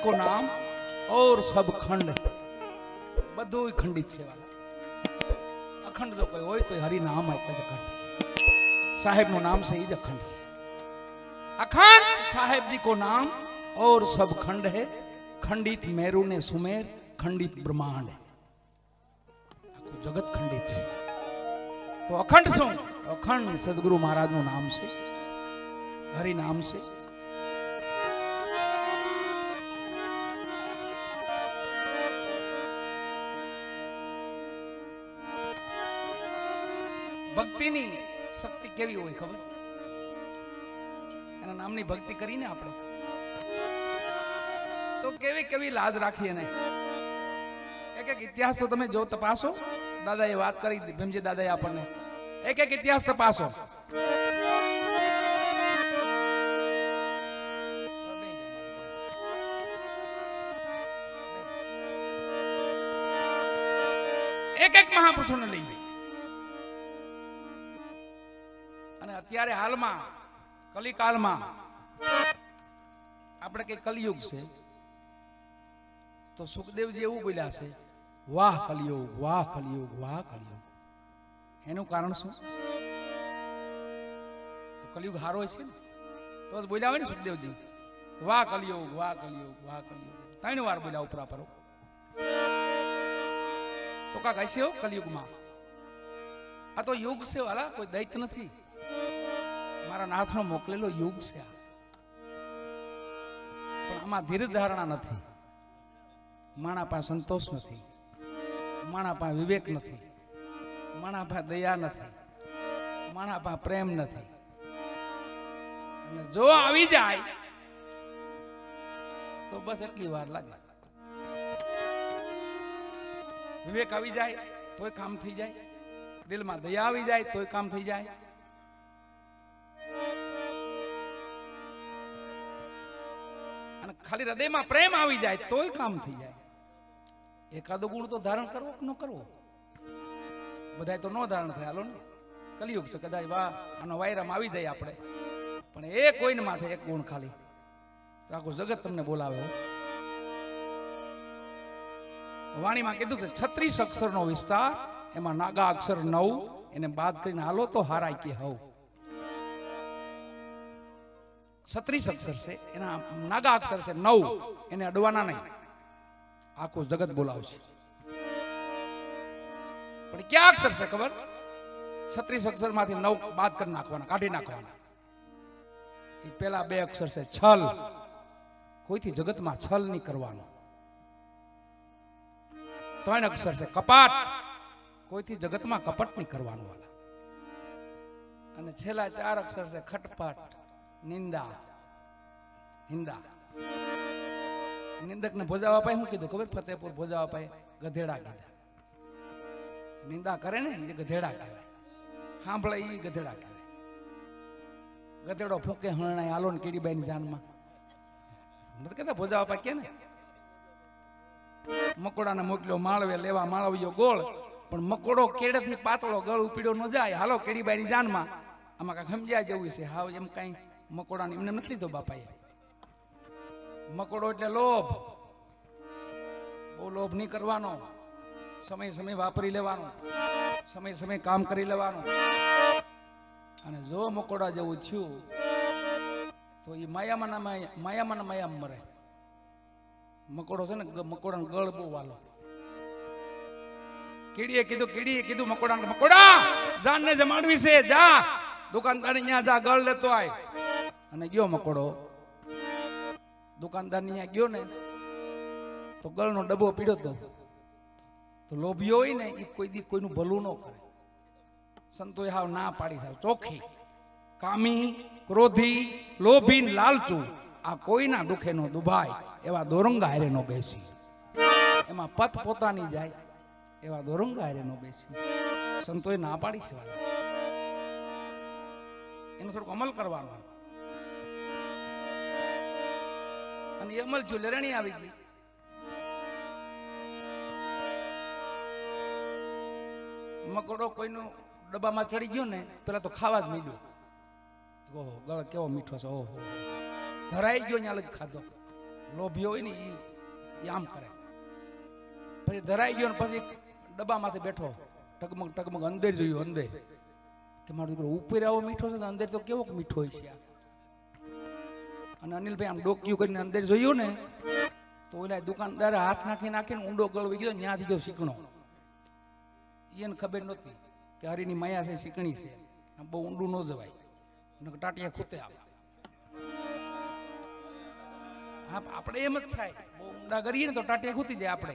को नाम और सब खंड બધું ખંડિત છે વાલા અખંડ જો કોઈ હોય તો હરિ નામ એક જ અખંડ છે साहेब નું નામ છે ઈ જ અખંડ છે अखंड साहेब जी को नाम और सब खंड है खंडित मेरु ने सुमेर खंडित ब्रह्मांड है आखो जगत खंडित છે तो अखंड શું अखंड सदगुरु महाराज નું નામ છે हरि नाम છે ભક્તિની શક્તિ કેવી હોય ખબર એના નામની ભક્તિ કરીને આપણે તો કેવી કેવી લાજ રાખીએ ને એક એક ઇતિહાસ તો તમે જો તપાસો દાદાએ વાત કરી ભીમજી દાદાએ આપણને એક એક ઇતિહાસ તપાસો એક એક મહાપુરુષોને લઈ અને અત્યારે હાલમાં કલિકાલમાં આપણે કે કલિયુગ છે તો સુખદેવજી એવું બોલ્યા છે વાહ કલિયુગ વાહ કલિયુગ વાહ કલિયુગ એનું કારણ શું તો કલિયુગ હારો છે ને તો જ બોલ્યા હોય ને સુખદેવજી વાહ કલિયુગ વાહ કલિયુગ વાહ કલિયુગ ત્રણ વાર બોલ્યા ઉપરા પરો તો કા કહેશે હો કલિયુગમાં આ તો યુગ છે વાલા કોઈ દૈત્ય નથી મારા નાથનો મોકલેલો યુગ છે પણ આમાં ધીરજ ધારણા નથી માણા પાસે સંતોષ નથી માણા પાસે વિવેક નથી માણા પાસે દયા નથી માણા પાસે પ્રેમ નથી અને જો આવી જાય તો બસ એટલી વાર લાગે વિવેક આવી જાય તોય કામ થઈ જાય દિલમાં દયા આવી જાય તોય કામ થઈ જાય અને ખાલી હૃદયમાં પ્રેમ આવી જાય તોય કામ થઈ જાય એકાદો ગુણ તો ધારણ કરવો કે ન કરવો બધાય તો ન ધારણ થાય હાલો ને કલિયુગ છે કદાચ વાહ આનો વાયરામાં આવી જાય આપણે પણ એ કોઈને માથે એક ગુણ ખાલી તો આખું જગત તમને બોલાવે વાણીમાં કીધું કે 36 અક્ષરનો વિસ્તાર એમાં નાગા અક્ષર 9 એને બાદ કરીને હાલો તો હારાય કે હવ 36 અક્ષર છે એના નાગા અક્ષર છે 9 એને અડવાના નહીં આખું જગત બોલાવશે પણ ક્યાં અક્ષર છે ખબર 36 અક્ષર માંથી 9 બાદ કરી નાખવાના કાઢી નાખવાના એ પેલા બે અક્ષર છે છલ કોઈથી જગતમાં છલ નહીં કરવાનો 3 અક્ષર છે કપાટ કોઈથી જગતમાં કપટ નહીં કરવાનું વાલા અને છેલ્લા 4 અક્ષર છે ખટપટ નિંદા હિંદા નિંદક ને ભોજાવા પાય શું કીધું ખબર ફતેપુર ભોજાવા પાય ગધેડા કીધા નિંદા કરે ને એ ગધેડા કહેવાય સાંભળે એ ગધેડા કહેવાય ગધેડો ફૂંકે હણાય હાલો ને કીડીબાઈ ની જાનમાં નથી કહેતા ભોજાવા પાય કે ને મકોડાને મોકલ્યો માળવે લેવા માળવ્યો ગોળ પણ મકોડો કેડેથી પાતળો ગળ ઉપીડ્યો ન જાય હાલો કેડીબાઈ ની જાનમાં આમાં કાંઈક સમજ્યા જેવું છે હાવ એમ કાંઈ મકોડાને એમને નથી લીધો બાપાએ મકોડો એટલે લોભ બહુ લોભ નહીં કરવાનો સમય સમય વાપરી લેવાનો સમય સમય કામ કરી લેવાનું અને જો મકોડા જેવું થયું તો એ માયામાં મરે મકોડો છે ને મકોડાનો ગળ બહુ વાલો કીડીએ કીધું મકોડા જાનને જમાડવી છે જા દુકાનદાર અહીંયા જા ગળ લેતો આય અને ગયો મકોડો દુકાનદાર ની અહીંયા ગયો ને તો ગળનો ડબ્બો પીડ્યો તો લોભિયો હોય ને એ કોઈ દી કોઈનું ભલું ન કરે સંતોએ હાવ ના પાડી સાવ ચોખ્ખી કામી ક્રોધી લોભી લાલચુ આ કોઈના દુખે નો દુભાય એવા દોરંગા હારે નો બેસી એમાં પત પોતાની જાય એવા દોરંગા હારે નો બેસી સંતોએ ના પાડી છે એનો થોડુંક અમલ કરવાનો અને એ અમલ જો લેરણી આવી ગઈ મકોડો કોઈનું ડબ્બામાં ચડી ગયો ને પેલા તો ખાવા જ માંડ્યો ઓહો ગળ કેવો મીઠો છે ઓહો ધરાઈ ગયો ને અલગ ખાધો લોભીઓ હોય ને એ આમ કરે. પછી ધરાઈ ગયો ને પછી ડબ્બામાંથી બેઠો, ટકમક ટકમક અંદર જોયું, અંદર કે મારો દીકરો ઉપર આવો મીઠો છે, અંદર તો કેવો મીઠો હોય છે. અને અનિલભાઈ આમ ડોક્યું કરીને અંદર જોયું ને તો ઓલા દુકાનદારે હાથ નાખીને ઊંડો ગળવી ગયો, ત્યાંથી ગયો શીકણો. એને ખબર નહોતી કે હરીની માયા છે, શીકણી છે, બહુ ઊંડું ન જવાય, ટાટિયા ખૂતે આવે. હા, આપણે એમ જ થાય, બહુ ઊંડા કરીએ ને તો ટાટિયા ખૂતી જાય આપણે.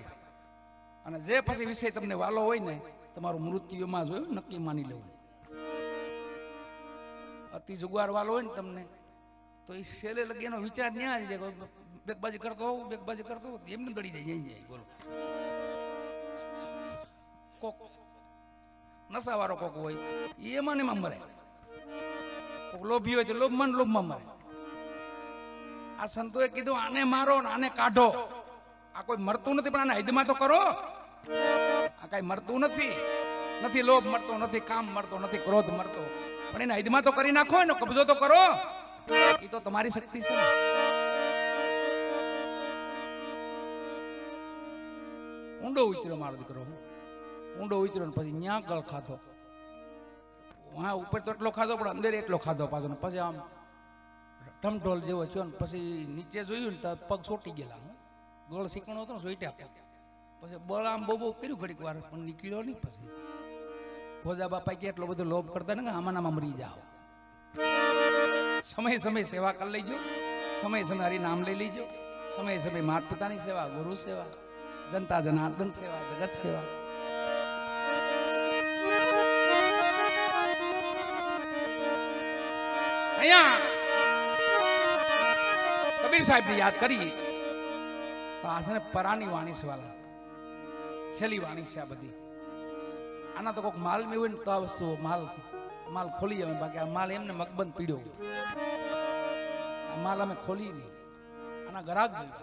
અને જે પછી વિષય તમને વાલો હોય ને, તમારું મૃત્યુમાં જોયું નક્કી માની લેવું. અતિ જુગાર વાલો હોય ને તમને તો એ છેલ્લે લગી એનો વિચાર ન્યા જ જાય, બેકબાજી કરતો હોઉં, બેકબાજી કરતો હોઉં, એમને દડી જાય, જાય. બોલો, કોક નશાવાળો કોક હોય એમાં ને એમાં મરે, કોક લોભી હોય તો લોભમાં મરે. આ સંતોએ કીધું આને મારો ને આને કાઢો. આ કોઈ મરતું નથી, પણ આને હૈદમાં તો કરો. આ કઈ મરતું નથી, નથી લોભ મરતો, નથી કામ મરતો, નથી ક્રોધ મરતો, પણ એને હૈદમાં તો કરી નાખો, એનો કબજો તો કરો. એ તો તમારી શક્તિ છે. ઊંડો ઉતર્યો મારો દીકરો, ઊંડો ઉતર્યો ને પછી ન્યા ગળ ખાધો. હા, ઉપર તો એટલો ખાધો પણ અંદર એટલો ખાધો પાછો. ને પછી આમ ઢમઢોલ જેવો થયો ને પછી નીચે જોયું ને તો પગ ચોટી ગયેલા. ગળ શીકણો હતો ને, સોઈટ્યા. પછી બળ આમ બહુ કર્યું ઘડીક વાર, પણ નીકળ્યો નહીં. પછી ભોજા બાપા કે એટલો બધો લોભ કરતા ને આમાં મરી જાઓ. સમય સમય સેવા કરી લેજો, સમય સમય હરી નામ લઈ લેજો, સમય સમય માતા પિતાની સેવા, ગુરુ સેવા, જનતા જનાર્દન સેવા, જગત સેવા. અહીંયા કબીર સાહેબ ને યાદ કરી તો આ છે ને પરાની વાણી છે વાલા, છેલ્લી વાણી છે આ બધી. આના તો કોઈક માલ મેં હોય ને તો આ વસ્તુ માલ ખોલી અમે, બાકી આ માલ એમને મકબંધ પીડ્યો. આ માલ અમે ખોલી નહીં, આના ગ્રાહક જોયું.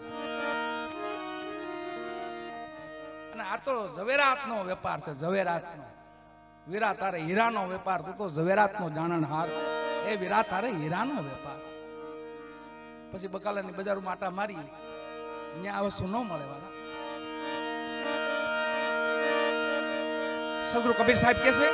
અને આ તો ઝવેરાતનો વેપાર છે, ઝવેરાતનો. વીરા તારે હીરાનો વેપાર, તું તો ઝવેરાતનો જાણનહાર. એ વીરા તારે હીરાનો વેપાર. પછી બકાલાની બજારમાં આટા મારી, ત્યાં આ વસ્તુ ન મળે વાલા. સદગુરુ કબીર સાહેબ કે છે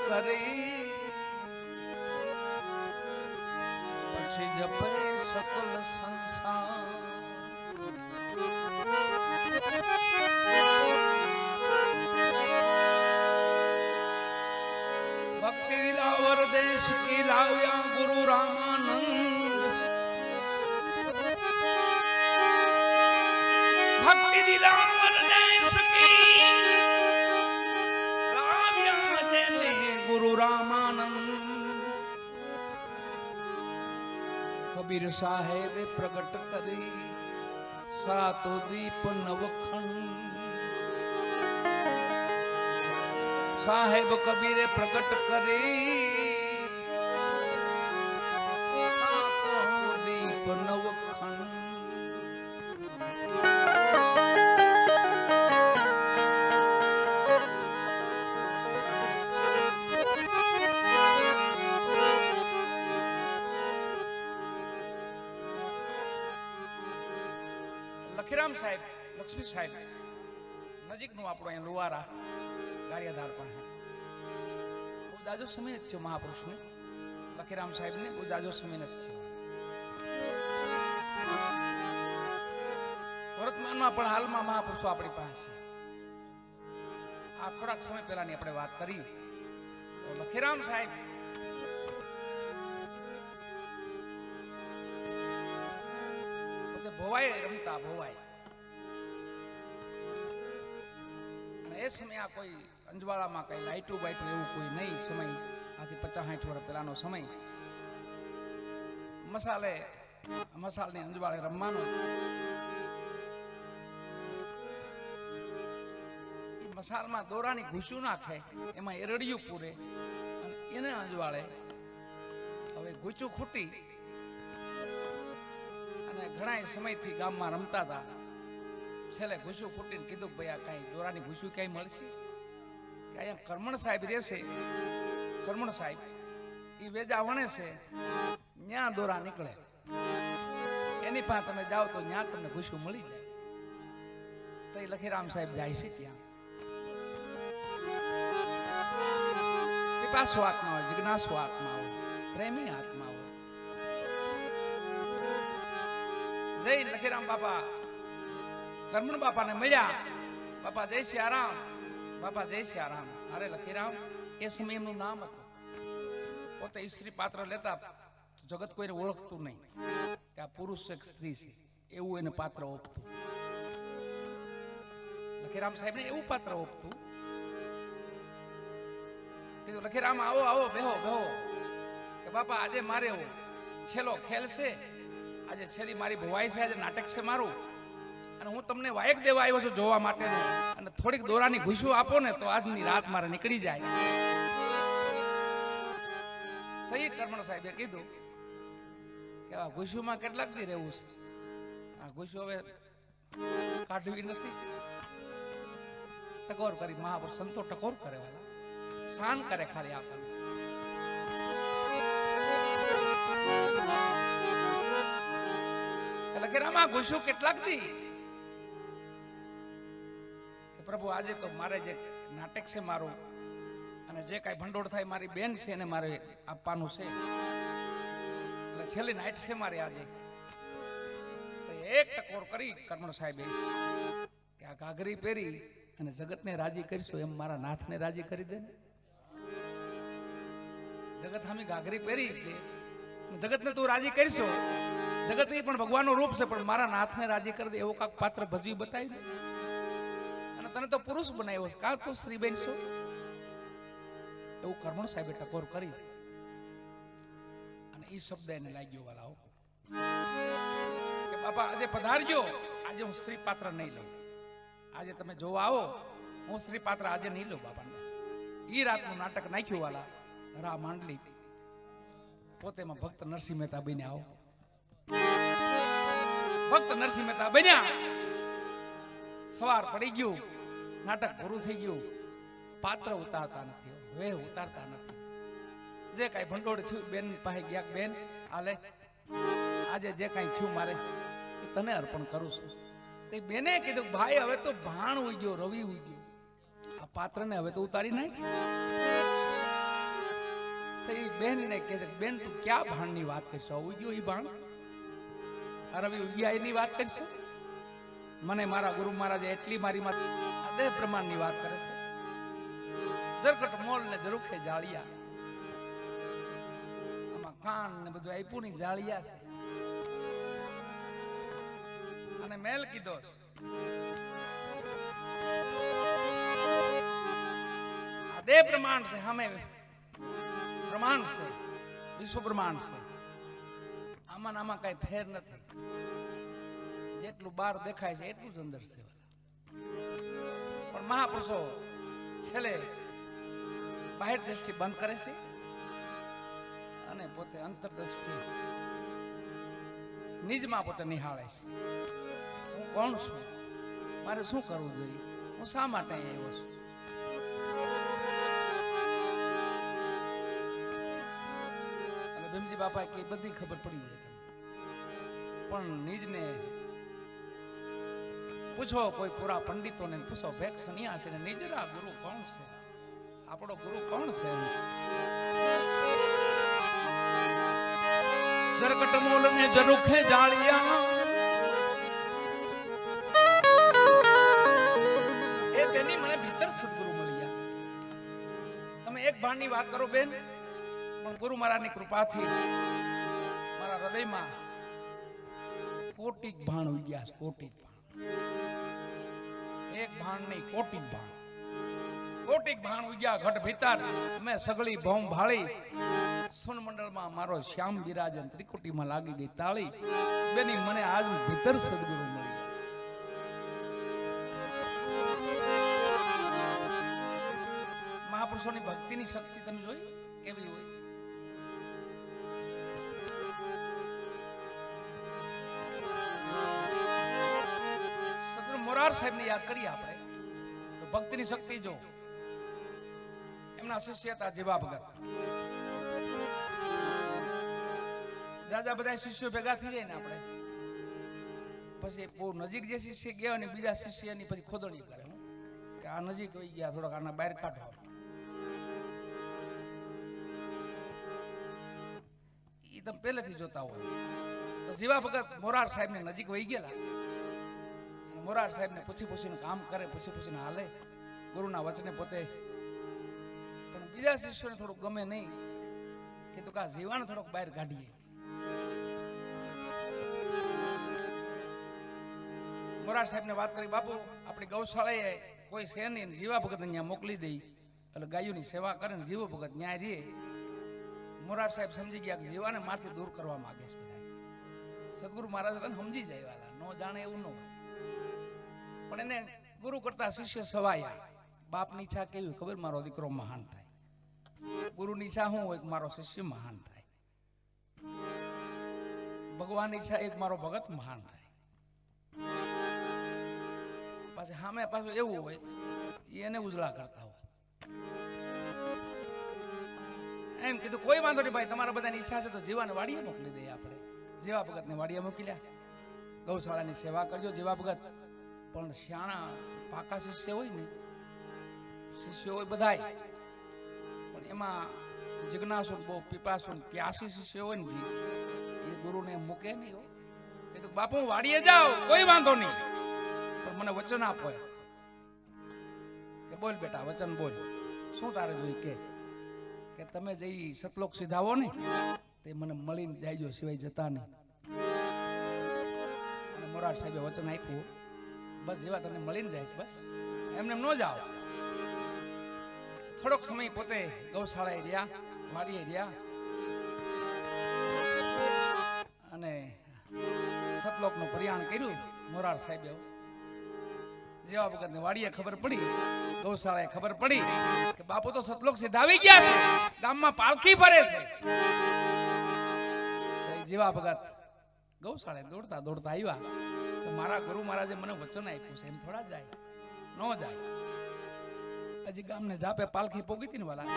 કરી પછી જપે સકલ સંસાર ભક્તિ દિલાવર દેશ કી લાવ્યા ગુરુ રામાનંદ ભક્તિ દિલાવર દેશ કી લાવ્યા જેને ગુરુ રામાનંદ કબીર સાહેબે પ્રગટ કરી સાતો દીપ નવખંડ સાહેબ કબીરે પ્રગટ કરી દીપ નવખંડ લખીરામ સાહેબ લક્ષ્મી સાહેબ નજીકનું આપણો અહીંયા લુવારા કાર્યધાર પાસે બહુ જાજો સમય નથી થયો મહાપુરુષને લખીરામ સાહેબને બહુ જાજો સમય નથી થયો વર્તમાનમાં પણ હાલમાં મહાપુરુષો આપણી પાસે આ થોડાક સમય પહેલાની આપણે વાત કરી તો લખીરામ સાહેબ પોતે ભોવાય રમતા ભોવાય અને એ સમય આ કોઈ અંજવાળામાં કઈ લાઈટું બાઈટું એવું કોઈ નહીં સમય આથી 50-60 વર્ષ પહેલાનો સમય મસાલની અંજવાળે રમવાનું એ મસાલમાં દોરાની ઘૂસું નાખે એમાં એરડિયું પૂરે અને એને અંજવાળે હવે ઘૂચું ખૂટી અને ઘણા સમયથી ગામમાં રમતા હતા છેલ્લે ઘૂસું ફૂટીને કીધું ભાઈ આ કઈ દોરાની ઘૂસું ક્યાંય મળશે કે અહીંયા કરમણ સાહેબ રહેશે કરમણ સાહેબ એ વેજા વણે છે ન્યા દોરા નીકળે એની પાસે તમે જાઓ તો ન્યા તમને ઘૂસું મળી જાય તો એ લખીરામ સાહેબ જાય છે ત્યાં પીપાસુ આત્મા હોય જિજ્ઞાસુ આત્મા હોય પ્રેમી આત્મા હોય જય લખીરામ બાપા કરમણ બાપાને મળ્યા બાપા જય સિયારામ બાપા જય સિયારામ અરે લખીરામ એ સમય એમનું નામ હતું પોતે સ્ત્રી પાત્ર લેતા જગત કોઈને ઓળખતું નહીં કે આ પુરુષ છે સ્ત્રી છે એવું એને પાત્ર ઓપતું લખીરામ સાહેબ ને એવું પાત્ર ઓપતું કીધું લખીરામ આવો આવો બેહો બેહો કે બાપા આજે મારે છેલ્લો ખેલ છે આજે છેલ્લી મારી ભવાઈ છે આજે નાટક છે મારું અને હું તમને વાયક દેવા આવ્યો છું જોવા માટેનું અને થોડીક દોરાની ઘૂસું આપો ને તો આજની રાત મારે નીકળી જાય તો એ કરમણ સાહેબે કીધું કે આ ઘૂસુમાં કેટલાક દી રહેવું છે આ ઘૂસું હવે કાઢવી નથી ટકોર કરી મહાપુરુષ સંતો ટકોર કરે વાલા શાન કરે ખાલી આપણને લખીરામ ઘૂસું કેટલાક દી પ્રભુ આજે તો મારે જે નાટક છે મારું અને જે કાંઈ ભંડોળ થાય મારી બેન છે એને મારે આપવાનું છે એટલે છેલ્લી નાઈટ છે મારી આજે તો એક ટકોર કરી કરમણ સાહેબે કે આ ઘાઘરી પહેરી અને જગતને રાજી કરીશું એમ મારા નાથને રાજી કરી દે ને જગત સામે ઘાઘરી પહેરી જગતને તું રાજી કરીશો જગત એ પણ ભગવાનનું રૂપ છે પણ મારા નાથને રાજી કરી દે એવું કાંક પાત્ર ભજવી બતાવી દે અને તને તો પુરુષ બનાવ્યો છે કાં તું સ્ત્રી બનશો એવું કરમણ સાહેબે ટકોર કરી અને એ શબ્દ એને લાગ્યો વાલાઓ કે બાપા આજે પધારજો આજે હું સ્ત્રી પાત્ર નહીં લઉં આજે તમે જોવા આવો હું સ્ત્રી પાત્ર આજે નહીં લઉં બાપાને ઈ રાતનું નાટક નાખ્યું વાલા રા માંડલી પોતેમાં ભક્ત નરસિંહ મહેતા બન્યા આવો ભક્ત નરસિંહ મહેતા બન્યા સવાર પડી ગયું નાટક પૂરું થઈ ગયું પાત્ર ઉતારતા નથી વે ઉતારતા નથી જે કાંઈ ભંડોળ થયું બેન પાસે ગયા બેન આલે આજે જે કાંઈ થયું મારે તને અર્પણ કરું છું તે બેને કીધું ભાઈ હવે તો ભાણ ઉઈ ગયો રવિ ઉઈ ગયો આ પાત્રને હવે તો ઉતારી નાખ તો એ બેન ને કહે છે, બેન તું ક્યાં ભાણની વાત કરશો? ઉગ્યો એ ભાણ રવિ ઉગ્યા એની વાત કરશો? મને મારા ગુરુ મહારાજે એટલી મારી માં દેહ પ્રમાણની વાત કરે છે. જરકટ મોલ ને જરુખે જાળિયા, આમાં કાન ને બધું આપ્યું ની જાળિયા છે. અને મેલ કીધો આ દેહ પ્રમાણ છે, સામે પ્રમાણ છે, વિશ્વ પ્રમાણ છે. આમાં આમાં કઈ ફેર નથી. જેટલું બહાર દેખાય છે એટલું જ અંદર છે. પણ મહાપુરુષો છેલ્લે બાહેર દ્રષ્ટિ બંધ કરે છે અને પોતે અંતર દ્રષ્ટિ નિજમાં પોતે નિહાળે છે. હું કોણ છું? મારે શું કરવું જોઈએ? હું શા માટે આવ્યો છું? એટલે ભીમજી બાપા કે બધી ખબર પડી જાય, પણ નિજને પૂછો, કોઈ પૂરા પંડિતોને પૂછો, ભેખ સન્યાસી ને નિજરા ગુરુ કોણ છે? આપણો ગુરુ કોણ છે? જરકટ મોલ ને જરુખે જાળિયા, એ તેની મને ભીતર સદગુરુ મળ્યા. તમે એક ભાણની વાત કરો બેન, પણ ગુરુ મહારાજની કૃપાથી મારા હૃદયમાં કોટિક ભાણ ઉગ્યા. કોટિક ભાણ, એક ભાણ નહીં, કોટિક ભાણ. કોટિક ભાણ ઉગ્યા ઘટ ભીતર. મેં સગળી ભોમ ભાળી, સુન મંડળમાં મારો શ્યામ બિરાજન ત્રિકુટીમાં લાગી ગઈ તાળી. બેની મને આજ ભીતર સદગુરુ મળી. મહાપુરુષોની ભક્તિની શક્તિ તમે જોઈ કેવી હોય? મોરાર સાહેબ ને યાદ કરીએ આપણે તો ભક્તિની શક્તિ જો. એમના શિષ્ય હતા જીવા ભગત. જાજા બધા શિષ્યો ભેગા થઈ જાય ને આપણે, પછી બહુ નજીક જે શિષ્ય ગયા ને બીજા શિષ્યની પછી ખોદણી કરે કે આ નજીક હોઈ ગયા, થોડાક આના બહાર કાઢો. એ તમે પહેલેથી જોતા હોય તો જીવા ભગત મોરાર સાહેબ ને નજીક વહી ગયેલા. મોરાર સાહેબ ને પૂછીને કામ કરે, પૂછીને હાલે ગુરુના વચને પોતે. પણ બીજા શિષ્યોને થોડુંક ગમે નહીં કે તો કા જીવાને થોડોક બહાર કાઢીએ. મોરાર સાહેબ ને વાત કરી, બાપુ આપણી ગૌશાળાએ કોઈ છે નહીં, જીવા ભગત ત્યાં મોકલી દઈ એટલે ગાયોની સેવા કરે ને જીવો ભગત ન્યાય રે. મોરાર સાહેબ સમજી ગયા કે જીવાને મારથી દૂર કરવા માંગે છે બધા. સદગુરુ મહારાજ સમજી જાય વાલા, નો જાણે એવું ન હોય. પણ એને ગુરુ કરતા શિષ્ય સવાયા. બાપની ઈચ્છા કેવી ખબર? મારો દીકરો મહાન થાય. ગુરુની ઈચ્છા શું હોય? મારો શિષ્ય મહાન થાય. ભગવાનની ઈચ્છા એક મારો ભગત મહાન થાય. પાછું સામે પાછું એવું હોય એને ઉજળા કરતા હોય. એમ કીધું કોઈ વાંધો નહીં ભાઈ, તમારા બધાની ઈચ્છા છે તો જીવાને વાડીએ મોકલી દઈએ આપણે. જીવા ભગતને વાડીએ મોકલ્યા. ગૌશાળાની સેવા કરજો જીવા ભગત. પણ શાણા પાકા શિષ્ય હોય ને, શિષ્યો હોય બધાય, પણ એમાં જિજ્ઞાસુ બહુ પીપાસુ પ્યાસી શિષ્ય હોય ને એ ગુરુને મૂકે નહીં. કીધું બાપુ વાડીએ જાઓ, કોઈ વાંધો નહીં, પણ મને વચન આપો. કે બોલ બેટા વચન બોલ, શું તારે જોઈ? કે તમે જે સતલોક સીધાવો ને તે મને મળીને જાયજો, સિવાય જતા નહીં. અને મોરાર સાહેબે વચન આપ્યું, બસ જેવા તમને મળીને જાય બસ, એમને ન જાઓ. થોડોક સમય પોતે ગૌશાળાએ રહ્યા, વાડીએ રહ્યા અને સતલોકનું પ્રયાણ કર્યું. મોરાર સાહેબે જેવા વખત વાડીએ ખબર પડી, ગૌશાળાએ ખબર પડી કે બાપુ તો સતલોક સીધાવી ગયા છે, ગામમાં પાલખી ફરે છે. જેવા ભગત ગૌશાળાએ દોડતા દોડતા આવ્યા. મારા ગુરુ મહારાજે મને વચન આપ્યું છે, એમ થોડા જાય? ન જાય. હજી ગામને જાપે પાલખી પોગી હતી ને વાલા,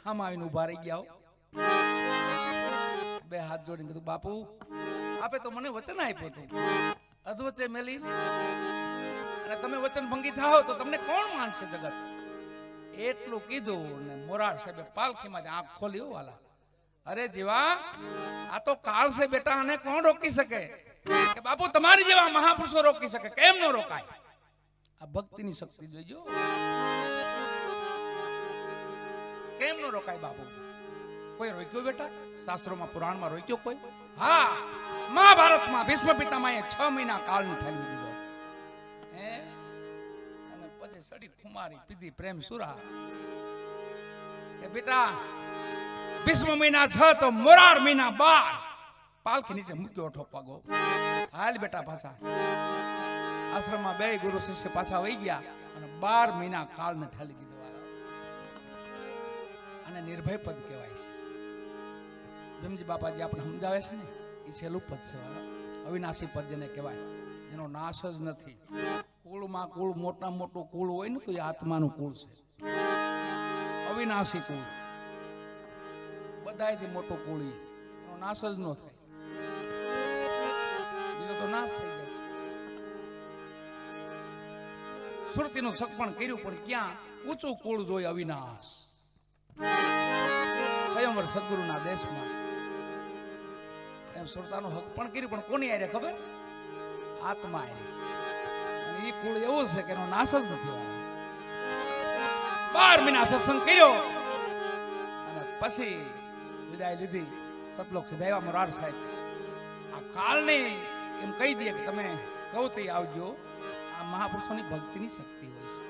આમ આવીને ઉભા રહી ગયા. બે હાથ જોડીને કીધું બાપુ આપે તો મને વચન આપ્યું હતું, અધવચ્ચે મેલી અને તમે વચન ભંગી થાઓ તો તમને કોણ માનશે? જગત એટલું કીધું ને મોરાર સાહેબે પાલખીમાંથી આંખ ખોલી હો વાલા. અરે જીવા, આ તો કાળ છે બેટા, આને કોણ રોકી શકે? કે બાપુ તમારી જેવા મહાપુરુષો રોકી શકે, કેમ ન રોકાય? આ ભક્તિની શક્તિ જોઈજો, કેમ ન રોકાય બાપુ? કોઈ રોક્યો બેટા? શાસ્ત્રોમાં પુરાણમાં રોક્યો કોઈ? હા, મહાભારતમાં ભીષ્મ પિતામહે 6 મહિના કાળને ઠાલવી દીધો. હે, અને પછી સડી ખુમારી પીધી પ્રેમ સુરા કે બેટા ભીષ્મ મહિના 6 તો મોરાર મહિના 12 પાલખી નીચે મૂક્યો ઠોપાગો. હાલ બેટા પાછા આશ્રમમાં બે ગુરુ શિષ્ય પાછા વહી ગયા અને 12 મહિના કાળને ઠાલી દીધો. અને નિર્ભય પદ કહેવાય છે. ભીમજી બાપાજી આપણે સમજાવે છે ને, એ છેલ્લું પદ છે વાલા, અવિનાશી પદ જેને કહેવાય, જેનો નાશ જ નથી. કુળમાં કુળ, મોટા મોટું કુળ હોય ને તો એ આત્માનું કુળ છે. અવિનાશી કુળ, બધાયથી મોટું કુળ, એનો નાશ જ ન થાય. બીજો તો નાશ થઈ જાય. સુરતીનું સગપણ કર્યું પણ ક્યાં? ઊંચું કુળ જોઈ અવિનાશ. સ્વયંવર સદગુરુના દેશમાં એમ સુરતાનું હક પણ કર્યું, પણ કોની આરે ખબર? આત્મા આરે. અને એ કુળ એવું છે કે એનો નાશ જ નથી. 12 મહિના સત્સંગ કર્યો અને પછી વિદાય લીધી. સતલોક સીધાયા મોરાર સાહેબ આ કાળને એમ કહી દે કે તમે કહો તે આવજો. આ મહાપુરુષોની ભક્તિની શક્તિ હોય છે.